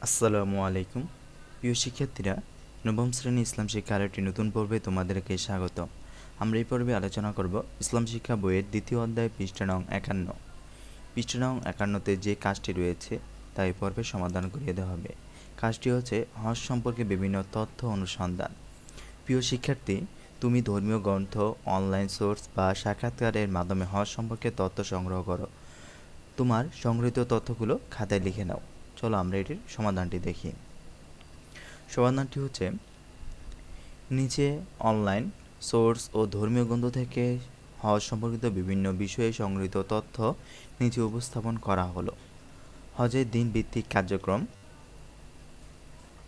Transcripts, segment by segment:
আসসালামু আলাইকুম। প্রিয় শিক্ষার্থীরা, নবম শ্রেণী ইসলাম শিক্ষার একটি নতুন পর্বে তোমাদেরকে স্বাগত। আমরা এই পর্বে আলোচনা করব ইসলাম শিক্ষা বইয়ের দ্বিতীয় অধ্যায় পৃষ্ঠা নং 51। পৃষ্ঠা নং 51তে যে কাজটি রয়েছে তা এই পর্বে সমাধান করিয়ে দেওয়া হবে। কাজটি হচ্ছে হজ সম্পর্কে বিভিন্ন তথ্য অনুসন্ধান। প্রিয় শিক্ষার্থী, তুমি ধর্মীয় গ্রন্থ, অনলাইন সোর্স বা সাক্ষাৎকারের মাধ্যমে হজ সম্পর্কে তথ্য সংগ্রহ করো। তোমার সংগৃহীত তথ্যগুলো খাতায় লিখে নাও। চলো আমরা এটির সমাধানটি দেখি। সমাধানটি হচ্ছে, নিচে অনলাইন সোর্স ও ধর্মীয় গ্রন্থ থেকে হজ সম্পর্কিত বিভিন্ন বিষয়ে সংগৃহীত তথ্য নিচে উপস্থাপন করা হলো। হজের দিন ভিত্তিক কার্যক্রম: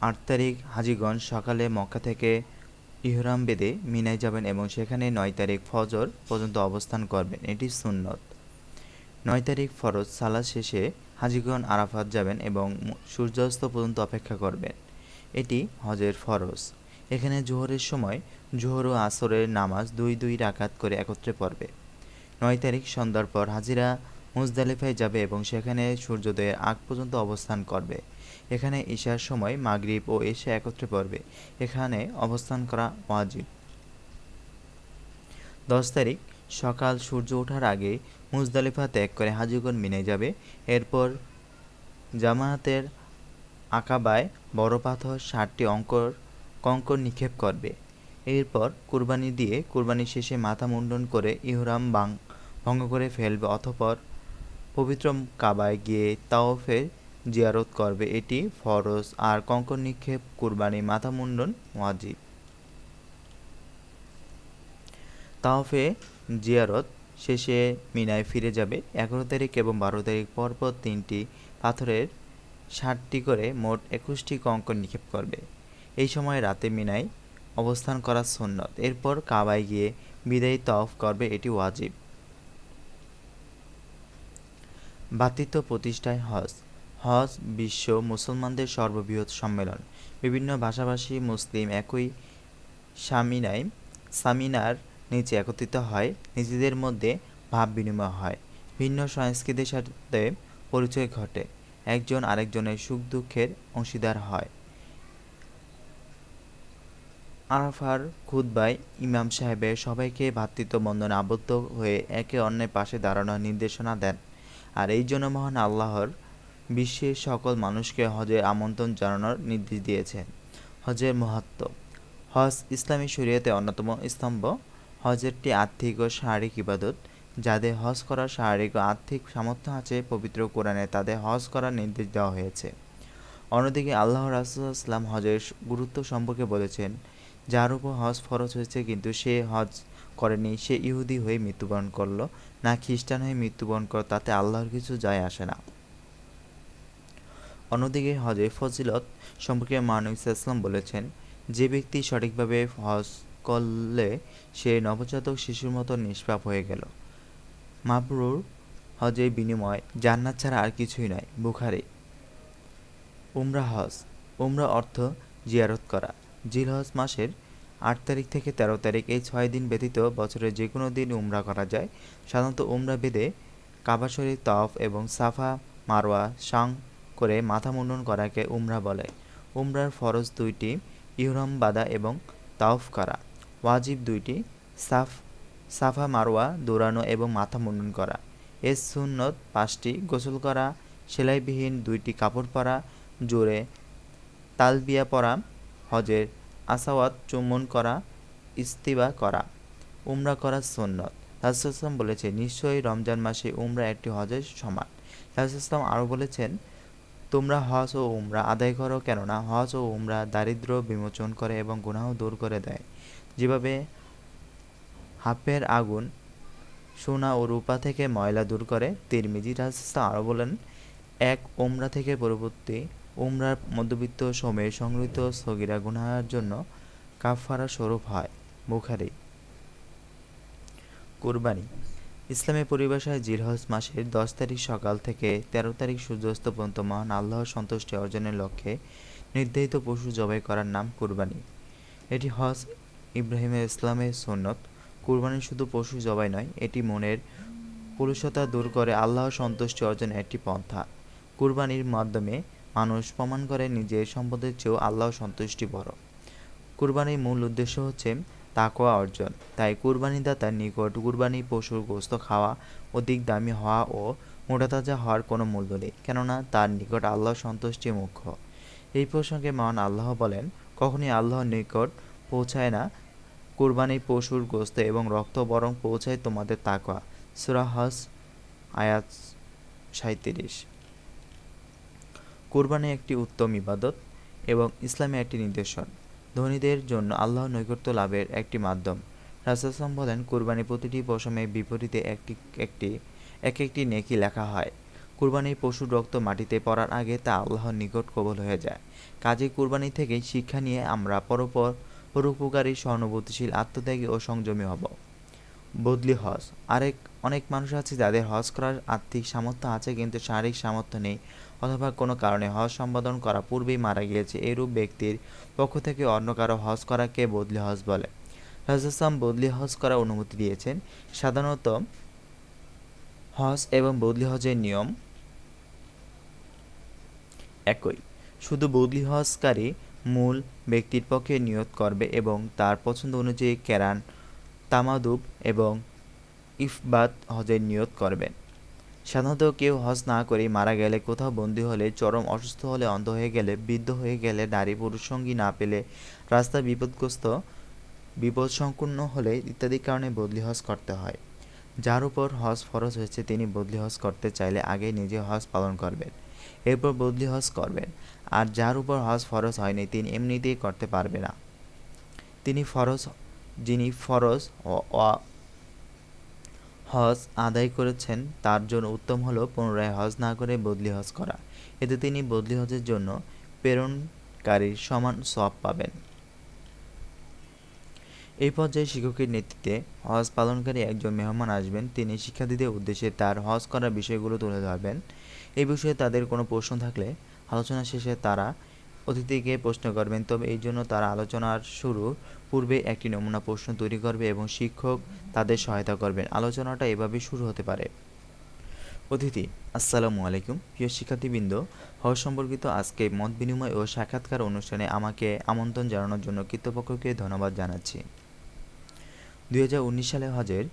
৮ তারিখ হাজীগণ সকালে মক্কা থেকে ইহরাম বেঁধে মিনায় যাবেন এবং সেখানে ৯ তারিখ ফজর পর্যন্ত অবস্থান করবেন, এটি সুন্নত। ৯ তারিখ ফরজ সালাত শেষে হাজীগণ আরাফাত যাবেন এবং সূর্যাস্ত পর্যন্ত অপেক্ষা করবেন, এটি হজের ফরজ। এখানে জোহরের সময় জোহর ও আসরের নামাজ দুই দুই রাকাত করে একত্রে পড়বে। ৯ তারিখ সন্ধ্যার পর হাজিরা মুজদালিফায় যাবে এবং সেখানে সূর্যোদয়ের আগ পর্যন্ত অবস্থান করবে। এখানে ঈশার সময় মাগরিব ও এশা একত্রে পড়বে, এখানে অবস্থান করা ওয়াজিব। ১০ তারিখ সকাল সূর্য ওঠার আগে মুজদালিফা ত্যাগ করে হাজীগণ মিনায় যাবে। এরপর জামায়াতের আকাবায় বড় পাথর ৬০টি কঙ্কর নিক্ষেপ করবে। এরপর কুরবানি দিয়ে কুরবানি শেষে মাথা মুন্ডন করে ইহরাম ভঙ্গ করে ফেলবে, অতঃপর পবিত্র কাবায় গিয়ে তাওয়াফের জিয়ারত করবে, এটি ফরজ। আর কঙ্কর নিক্ষেপ, কুরবানি, মাথা মুন্ডন ওয়াজিব। তাওয়াফে জিয়ারত শেষে মিনায় ফিরে যাবে। ১১ তারিখ এবং ১২ তারিখ পরপর ৩টি পাথরের ৬০টি করে মোট ২১টি কঙ্কর নিক্ষেপ করবে। এই সময় রাতে মিনায় অবস্থান করা সুন্নত। এরপর কাবায় গিয়ে বিদায়ী তাওয়াফ করবে, এটি ওয়াজিব। ভ্রাতৃত্ব প্রতিষ্ঠায় হজ: হজ বিশ্ব মুসলমানদের সর্ববৃহৎ সম্মেলন। বিভিন্ন ভাষাভাষী মুসলিম একই সামিনার নিচে একত্রিত হয়, নিজেদের মধ্যে ভাব বিনিময় হয়, ভিন্ন সংস্কৃতির সাথে পরিচয় ঘটে, একজন আরেকজনের সুখ দুঃখের অংশীদার হয়। আরাফার খুতবায় ইমাম সাহেবের সবাইকে ভ্রাতৃত্ব বন্ধনে আবদ্ধ হয়ে একে অন্যের পাশে দাঁড়ানোর নির্দেশনা দেন। আর এই জন্য মহান আল্লাহর বিশ্বের সকল মানুষকে হজে আমন্ত্রণ জানানোর নির্দেশ দিয়েছেন। হজের মাহাত্ম্য: হজ ইসলামী শরীয়তের অন্যতম স্তম্ভ। হজ একটি আর্থিক ও শারীরিক ইবাদত। যাদের হজ করার শারীরিক ও আর্থিক সামর্থ্য আছে, পবিত্র কোরআনে তাদের হজ করার নির্দেশ দেওয়া হয়েছে। অন্যদিকে আল্লাহর রাসূল সাল্লাল্লাহু আলাইহি ওয়াসাল্লাম হজের গুরুত্ব সম্পর্কে বলেছেন, যার উপর হজ ফরজ হয়েছে কিন্তু সে হজ করেনি, সে ইহুদি হয়ে মৃত্যুবরণ করল না খ্রিস্টান হয়ে মৃত্যুবরণ করল, তাতে আল্লাহর কিছু যায় আসে না। অন্যদিকে হজের ফজিলত সম্পর্কে মহানবী সাল্লাল্লাহু আলাইহি ওয়াসাল্লাম বলেছেন, যে ব্যক্তি সঠিকভাবে হজ করলে সে নবজাতক শিশুর মতো নিষ্পাপ হয়ে গেল। মাবরুর হজের বিনিময় জান্নাত ছাড়া আর কিছুই নয়। বুখারী। উমরা হজ: উমরা অর্থ জিয়ারত করা। জিলহজ মাসের ৮ তারিখ থেকে ১৩ তারিখ, এই ৬ দিন ব্যতীত বছরের যে কোনো দিন উমরা করা যায়। সাধারণত উমরা বেঁধে কাবা শরীফ তাওয়াফ এবং সাফা মারওয়া সাং করে মাথা মুন্ডন করাকে উমরা বলে। উমরার ফরজ ২টি, ইহরাম বাঁধা এবং তাওয়াফ করা। ওয়াজিব ২টি, সাফা মারওয়া দৌড়ানো এবং মাথা মুন্ডন করা। এর সুন্নত ৫টি, গোসল করা, সেলাইবিহীন ২টি কাপড় পরা, জোরে তালবিয়া পরা, হজের আসওয়াদ চুম্বন করা, ইস্তিবা করা। উমরা করা সুন্নত। রাসূলুল্লাহ সাল্লাল্লাহু আলাইহি ওয়াসাল্লাম বলেছেন, নিশ্চয়ই রমজান মাসে উমরা একটি হজের সমান। রাসূলুল্লাহ সাল্লাল্লাহু আলাইহি ওয়াসাল্লাম আরও বলেছেন, তোমরা হজ ও উমরা আদায় করো, কেননা হজ ও উমরা দারিদ্র্য বিমোচন করে এবং গুনাহ দূর করে দেয়। যেভাবে হাফের আগুন সোনা ও রূপা থেকে ময়লা দূর করে। তিরমিজি। রাসূলুল্লাহ সাল্লাল্লাহু আলাইহি ওয়াসাল্লাম আরও বলেন, এক উমরা থেকে পরবর্তী উমরার মধ্যবিত্ত সময়ে সংগৃহীত সগীরা গুনাহের জন্য কাফফারা স্বরূপ হয়। বুখারী। কুরবানি: ইসলামের পরিভাষায় জিলহজ মাসের ১০ তারিখ সকাল থেকে ১৩ তারিখ সূর্যাস্ত পর্যন্ত মহান আল্লাহর সন্তুষ্টি অর্জনের লক্ষ্যে নির্ধারিত পশু জবাই করার নাম কুরবানি। এটি হজ ইব্রাহিমের ইসলামের সুন্নত। কুরবানি শুধু পশু জবাই নয়, এটি মনের কলুষতা দূর করে আল্লাহর সন্তুষ্টি অর্জনের একটি পন্থা। কুরবানির মাধ্যমে মানুষ প্রমাণ করে নিজের সম্পদের চেয়েও আল্লাহর সন্তুষ্টি বড়। কুরবানির মূল উদ্দেশ্য হচ্ছে তাকওয়া অর্জন। তাই কুরবানিদাতার নিকট কুরবানি পশুর গোশত খাওয়া অধিক দামি হওয়া ও মোটাতাজা হওয়ার কোনো মূল্য নেই, কেননা তার নিকট আল্লাহর সন্তুষ্টি মুখ্য। এই প্রসঙ্গে মহান আল্লাহ বলেন, কখনই আল্লাহর নিকট পৌঁছায় না কুরবানির পশুর গোশত এবং রক্ত, বরং পৌঁছায় তোমাদের তাকওয়া। সূরা হজ আয়াত ৩৭। কুরবানি একটি উত্তম ইবাদত এবং ইসলামের একটি নিদর্শন। ধনীদের জন্য আল্লাহর নৈকট্য লাভের একটি মাধ্যম। রাসূল সাল্লাল্লাহু আলাইহি ওয়াসাল্লাম বলেন, কুরবানির প্রতিটি পশমের বিপরীতে এক একটি নেকি লেখা হয়। কুরবানির পশুর রক্ত মাটিতে পড়ার আগে তা আল্লাহর নিকট কবুল হয়ে যায়। কাজেই কুরবানি থেকেই শিক্ষা নিয়ে আমরা পরোপকারী, সহানুভূতিশীল, আত্মত্যাগী ও সংযমী হব। বদলি হজ। অনেক মানুষ আছে যাদের হজ করার আর্থিক সামর্থ্য আছে কিন্তু শারীরিক সামর্থ্য নেই, অথবা কোনো কারণে হজ সম্পাদন করার পূর্বেই মারা গিয়েছে। এরূপ ব্যক্তির পক্ষ থেকে অন্য কারো হজ করাকে বদলি হজ বলে। রাসূল সাল্লাল্লাহু বদলি হজ করার অনুমতি দিয়েছেন। সাধারণত হজ এবং বদলি হজের নিয়ম একই। শুধু বদলি হজকারী মূল ব্যক্তির পক্ষে নিয়ত করবে এবং তার পছন্দ অনুযায়ী কেরান, তামাতুব এবং ইফরাদ হজের নিয়ত করবেন। সাধারণত কেউ হজ না করেই মারা গেলে, কোথাও বন্দী হলে, চরম অসুস্থ হলে, অন্ধ হয়ে গেলে, বৃদ্ধ হয়ে গেলে, নারী পুরুষ সঙ্গী না পেলে, রাস্তায় বিপদসংকুল হলে ইত্যাদি কারণে বদলি হজ করতে হয়। যার উপর হজ ফরজ হয়েছে তিনি বদলি হজ করতে চাইলে আগে নিজে হজ পালন করবেন, এরপর বদলি হজ করবেন। আর যার উপর হজ ফরজ হয়নি তিনি এমনিতেই করতে পারবে না। যিনি ফরজ হজ আদায় করেছেন তার জন্য উত্তম হলো পুনরায় হজ না করে বদলি হজ করা। এতে তিনি বদলি হজের জন্য প্রেরণকারীর সমান সওয়াব পাবেন। এই পর্যায়ে শিক্ষকের নেতৃত্বে হজ পালনকারী একজন মেহমান আসবেন। তিনি শিক্ষার্থীদের উদ্দেশ্যে তার হজ করার বিষয়গুলো তুলে ধরবেন। এই বিষয়ে তাদের কোনো প্রশ্ন থাকলে আলোচনা শেষে তারা অতিথিকে প্রশ্ন করবেন। তবে এই জন্য তারা আলোচনার শুরুর পূর্বে একটি নমুনা প্রশ্ন তৈরি করবে এবং শিক্ষক তাদের সহায়তা করবেন। আলোচনাটা এভাবে শুরু হতে পারে। অতিথি: আসসালামু আলাইকুম। প্রিয় শিক্ষার্থীবৃন্দ, হজ সম্পর্কিত আজকে মত বিনিময় ও সাক্ষাৎকার অনুষ্ঠানে আমাকে আমন্ত্রণ জানানোর জন্য কর্তৃপক্ষকে ধন্যবাদ জানাচ্ছি। 2019 সালে হজের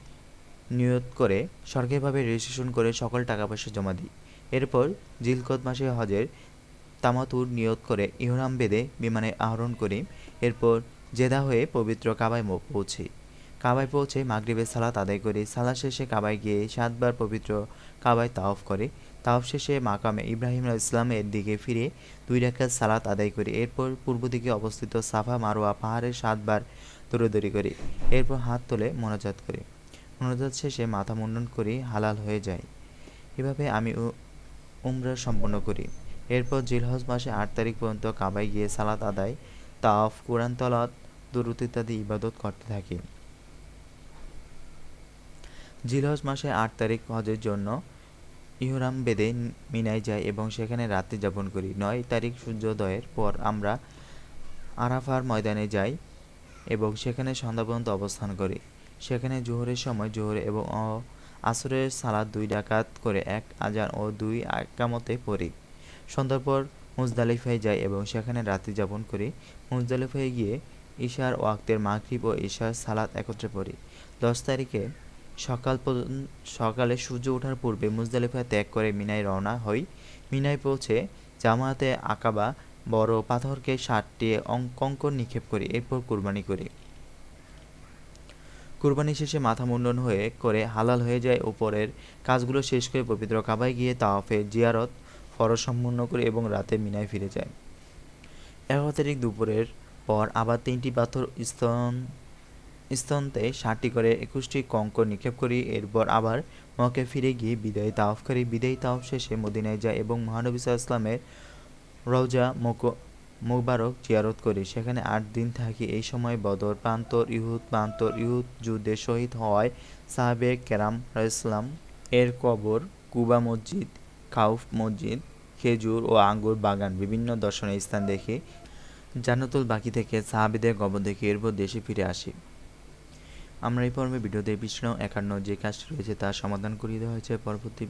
নিয়ত করে সরকারিভাবে রেজিস্ট্রেশন করে সকল টাকা পয়সা জমা দিই। এরপর জিলকদ মাসে হজের তামাতুর নিয়ত করে ইহরাম বেঁধে বিমানে আরোহণ করি। এরপর জেদা হয়ে পবিত্র কাবায় পৌঁছি। কাবায় পৌঁছে মাগরিবের সালাত আদায় করি। সালাত শেষে কাবায় গিয়ে 7 বার পবিত্র কাবায় তাওয়াফ করি। তাওয়াফ শেষে মাকামে ইব্রাহিম আলাইহিসসালামের দিকে ফিরে 2 রাকাত সালাত আদায় করি। এরপর পূর্ব দিকে অবস্থিত সাফা মারওয়া পাহাড়ে 7 বার দৌড়াদৌড়ি করি। এরপর হাত তুলে মোনাজাত করি। মোনাজাত শেষে মাথা মুন্ডন করি, হালাল হয়ে যাই। এভাবে আমি উমরা সম্পন্ন করি। এরপর জিলহজ মাসে 8 তারিখ পর্যন্ত কাবায় গিয়ে সালাত আদায়, তাওয়াফ, কুরআন তেলাওয়াত, দুরূদ ইত্যাদি ইবাদত করতে থাকি। জিলহজ মাসে 8 তারিখ হজের জন্য ইহরাম বেঁধে মিনায় যাই এবং সেখানে রাত্রি যাপন করি। 9 তারিখ সূর্যোদয়ের পর আমরা আরাফার ময়দানে যাই এবং সেখানে সন্ধ্যা পর্যন্ত অবস্থান করি। সেখানে জোহরের সময় জোহর এবং আসরের সালাত 2 রাকাত করে 1 আযান ও 2 ইকামতে পড়ি। সন্ধ্যার পর মুজদালিফায় যাই এবং সেখানে রাত্রি যাপন করি। মুজদালিফায় গিয়ে ইশার ওয়াক্তের মাগরিব ও ইশার সালাত একত্রে পড়ি। 10 তারিখে সকালে সূর্য ওঠার পূর্বে মুজদালিফা ত্যাগ করে মিনায় রওনা হই। মিনায় পৌঁছে জামারাতে আকাবা বড় পাথরকে 7টি কঙ্কর নিক্ষেপ করি। এরপর কুরবানি করি। কুরবানি শেষে মাথা মুন্ডন করে হালাল হয়ে যায়। উপরের কাজগুলো শেষ করে পবিত্র কাবায় গিয়ে তাওয়াফের জিয়ারত ফরজ সম্পন্ন করি এবং রাতে মিনায় ফিরে যাই। 11 তারিখ দুপুরের পর আবার 3টি পাথর স্তন্তে 7টি করে 21টি কঙ্কর নিক্ষেপ করি। এরপর আবার মক্কায় ফিরে গিয়ে বিদায়ী তাওয়াফ করি। বিদায়ী তাওয়াফ শেষে মদিনায় যাই এবং মহানবী সাল্লাল্লাহু আলাইহি ওয়াসাল্লামের রওজা মুবারক জিয়ারত করি। সেখানে 8 দিন থাকি। এই সময় বদর প্রান্তর, ইহুদ যুদ্ধে শহীদ হওয়ায় সাহাবে কেরাম রাদিয়াল্লাহু এর কবর, কুবা মসজিদ, কাউফ মসজিদ, খেজুর ও আঙ্গুর বাগান, বিভিন্ন দর্শনীয় স্থান দেখি। জান্নাতুল বাকি থেকে সাহাবীদের কবর দেখি। এরপর দেশে ফিরে আসি। আমরা এই পর্বে ভিডিওতে পৃষ্ঠা নং 51 যে কাজটি রয়েছে তার সমাধান করিয়ে দেওয়া হয়েছে। পরবর্তী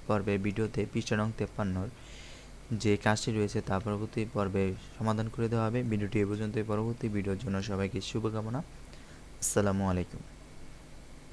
পর্বে ভিডিওতে পৃষ্ঠা নং 53 যে কাজটি রয়েছে তা পরবর্তী পর্বে সমাধান করে দেওয়া হবে। ভিডিওটি এ পর্যন্তই। পরবর্তী ভিডিওর জন্য সবাইকে শুভকামনা। আসসালামু আলাইকুম।